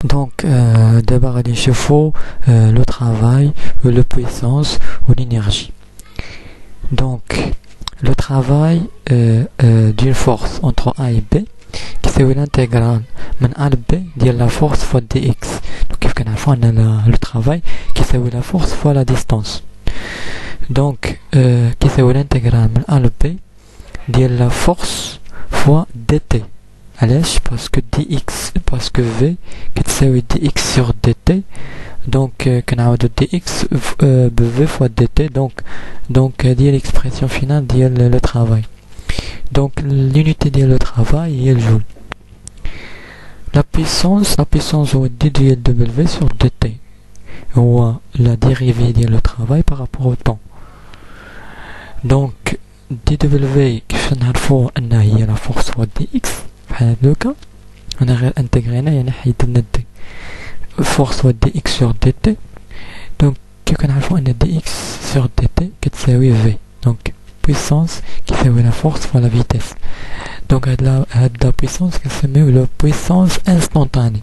Donc, d'abord, il faut le travail, la puissance ou l'énergie. Donc, le travail d'une force entre A et B, qui c'est l'intégrale من A à B de la force fois dx. Donc, كيف كنعرفوا أن le travail qui c'est la force fois la distance. Donc, qui c'est l'intégrale من A à B de la force fois dt. علاش باسكو دي اكس باسكو في كتساوي دي اكس sur dt. دونك كنعاودو دي اكس بفي فوا دي تي. دونك هذه l'expression finale ديال لو travail. دونك l'unité ديال لو travail هي الجول. la puissance هو دي ديال دبليو sur dt هو la dérivée ديال لو travail par rapport au temps. دونك دي دبليو كيف نعرفو انها هي لا فورس فوا دي اكس بحال هكا. انا غير انتغرينا يعني حيدنا دي فورس هو دي اكس سور دي تي. دونك كيف كنعرفوا ان دي اكس سور دي تي كتساوي في. دونك بويسونس كيساوي لا فورس فوا لا فيتيس. دونك هاد لا بويسونس كنسميو لا بويسونس انستونتاني.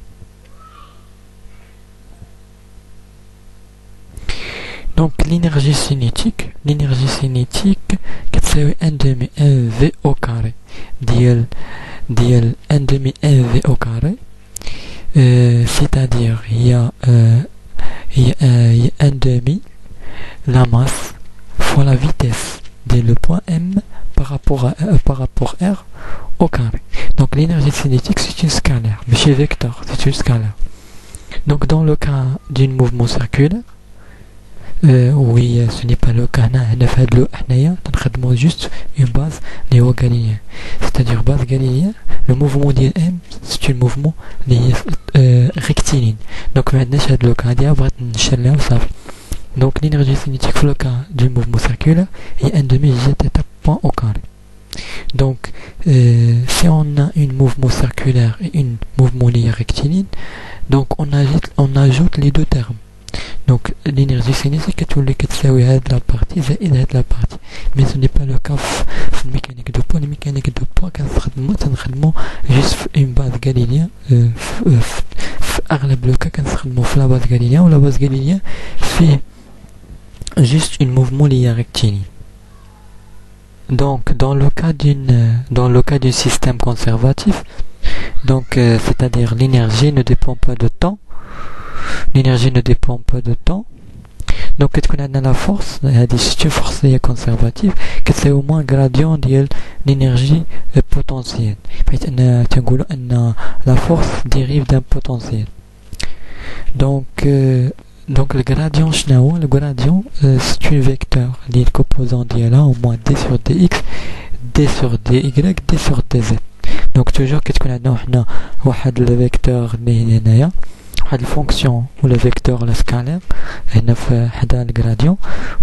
دونك l'énergie cinétique كتساوي 1 demi v au carré ديال 1 demi v au carré. C'est-à-dire il y a 1 demi la masse fois la vitesse de le point m par rapport r au carré. Donc l'énergie cinétique c'est une scalaire, mais chez vecteur c'est une scalaire. Donc dans le cas d'un mouvement circulaire, oui, ce n'est pas le cas. On a juste une base néo-galiléenne. C'est-à-dire base galiléenne, le mouvement d'M, c'est un mouvement rectiligne. Donc maintenant, le cas donc l'énergie cinétique pour le cas du mouvement circulaire est 1 demi z point au carré. Donc si on a un mouvement circulaire et un mouvement linéaire rectiligne, donc on ajoute les deux termes. Donc l'énergie cinétique est tous les la partie et la partie. Mais ce n'est pas le cas de mécanique de poids. La mécanique de poids juste une base galiléenne. أغلب le cas كنستخدمو في la base galiléenne ou la base galiléenne fait juste un mouvement linéaire rectiligne. Donc dans le cas d'un système conservatif, donc c'est-à-dire l'énergie ne dépend pas de temps. L'énergie ne dépend pas de temps. Donc qu'est-ce qu'on a dans la force? C'est une force conservative que c'est au moins gradient de l'énergie potentielle. La force dérive d'un potentiel. Donc le gradient le gradient c'est un vecteur les composants d'IA au moins d sur dx, d sur dy, d sur dz. Donc toujours qu'est-ce qu'on a dans le vecteur هنايا واحد الفونكسيون ولا فيكتور ولا سكالير هنا في حدا الجراديون.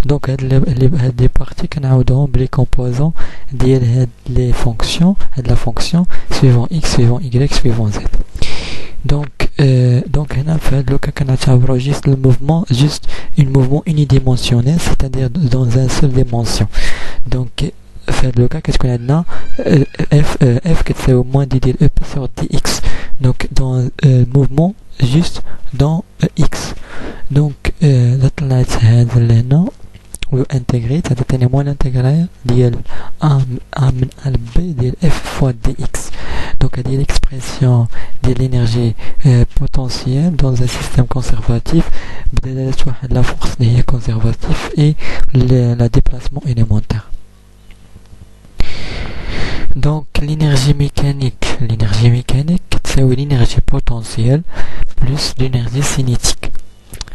دونك هاد لي بارتي كنعاودوهم بلي كومبوزون ديال هاد لي فونكسيون هاد لا فونكسيون سويفون اكس سويفون y سويفون z. دونك هنا في هاد لوكا كنعتبرو جيست الموفمون جيست un mouvement unidimensionnel, c'est-à-dire dans une seule dimension. Donc في هاد لوكا كتكون عندنا f كتساوي moins d ديال e sur dx. Donc dans mouvement juste dans x. Donc là طلعت هذا لهنا وانتغريت هذا ثاني موان انتغرال ديال a من a ل b ديال f fois dx. Donc هذه l'expression de l'énergie potentielle dans un système conservatif بدلالة واحد la force اللي هي conservative et le déplacement élémentaire. Donc l'énergie mécanique c'est l'énergie potentielle plus l'énergie cinétique.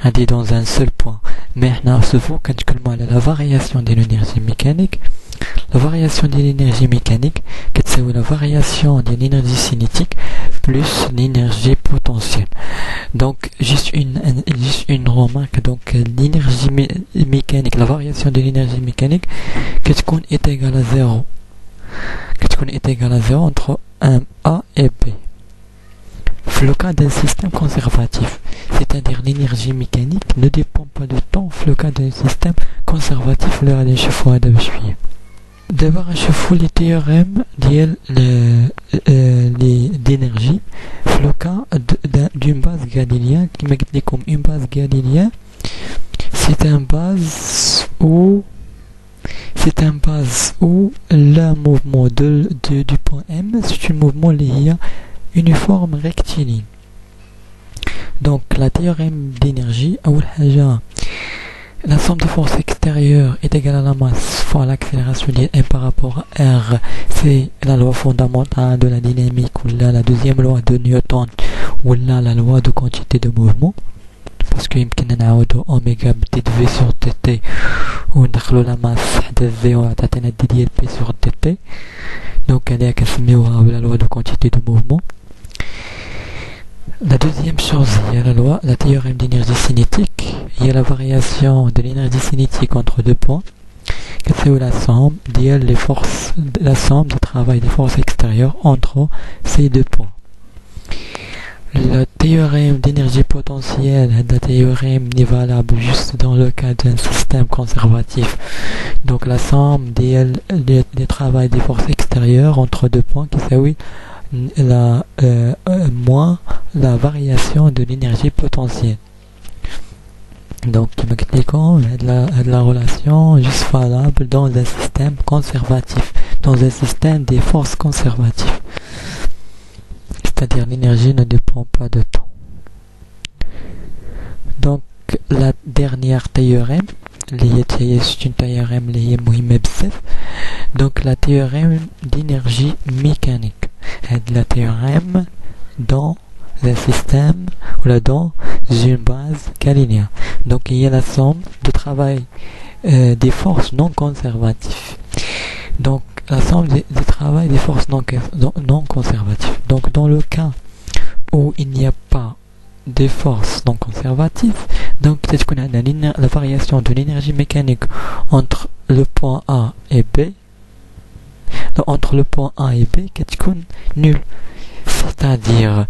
Elle est dans un seul point. Mais on se voit quand la variation de l'énergie mécanique. La variation de l'énergie mécanique c'est la variation de l'énergie cinétique plus l'énergie potentielle. Donc juste une remarque. Donc l'énergie mécanique, la variation de l'énergie mécanique est égale à 0. est égal à 0 entre un A et B. Dans le cas d'un système conservatif, c'est-à-dire l'énergie mécanique ne dépend pas de temps. Dans le cas d'un système conservatif, le دابا غنشوفو لي تيوريم ديال d'énergie في لو كا d'une base galiléenne. كما قلت لكم une base galiléenne c'est un base où le mouvement du point M c'est un mouvement lié uniforme rectiligne. Donc la théorème d'énergie أول حاجة la somme des forces extérieures est égale à la masse fois l'accélération liée M par rapport à R. C'est la loi fondamentale de la dynamique ou là la deuxième loi de Newton ou là la loi de quantité de mouvement. Parce que يمكن نعاودو اوميغا بديت في sur dt وندخلو لا ماس حدا في وعطاتنا دي ديال بي sur dt. Donc هذه كنسميوها la loi de quantité de mouvement. La deuxième chose, il y a la théorème d'énergie cinétique. Il y a la variation de l'énergie cinétique entre deux points. C'est la somme du travail des forces extérieures entre ces deux points. Le théorème d'énergie potentielle, le théorème n'est valable juste dans le cas d'un système conservatif. Donc la somme des travail des forces extérieures entre deux points qui s'appelle moins la variation de l'énergie potentielle. Donc la relation juste valable dans un système conservatif, dans un système des forces conservatives. C'est-à-dire l'énergie ne dépend pas de temps. Donc la dernière théorème, c'est une théorème liée مهمة بزاف. Donc la théorème d'énergie mécanique. La théorème dans un système ou là dans une base galiléenne. Donc il y a la somme de travail des forces non conservatives. Donc la somme du travail des forces non conservatives. Donc dans le cas où il n'y a pas de forces non conservatives, donc peut-être qu'on a la variation de l'énergie mécanique entre le point A et B. Donc, entre le point A et B كتكون nulle. C'est-à-dire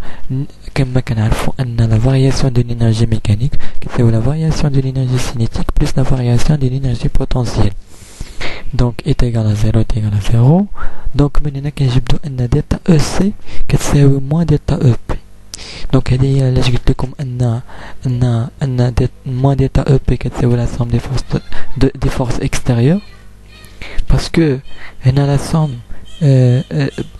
كما كنعرفوا أن la variation de l'énergie mécanique كتساوي la variation de l'énergie cinétique plus la variation de l'énergie potentielle. Donc est égal à 0 est égal à 0. Donc من هنا كنجبدو أن دلتا EC كتساوي moins delta EP. Donc هذه هي علاش قلت لكم أن moins delta EP كتساوي la somme des forces extérieures. Parce que on a la somme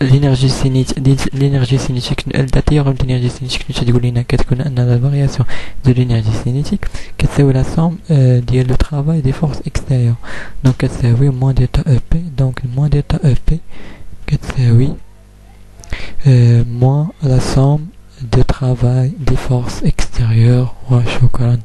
l'énergie cinétique la théorème d'énergie cinétique تقول لنا كتكون أن la variation de l'énergie cinétique كتساوي la somme ديال le travail des forces extérieures. Donc كتساوي moins delta EP. Donc moins delta EP كتساوي moins la somme de travail des forces extérieures. وشكرا.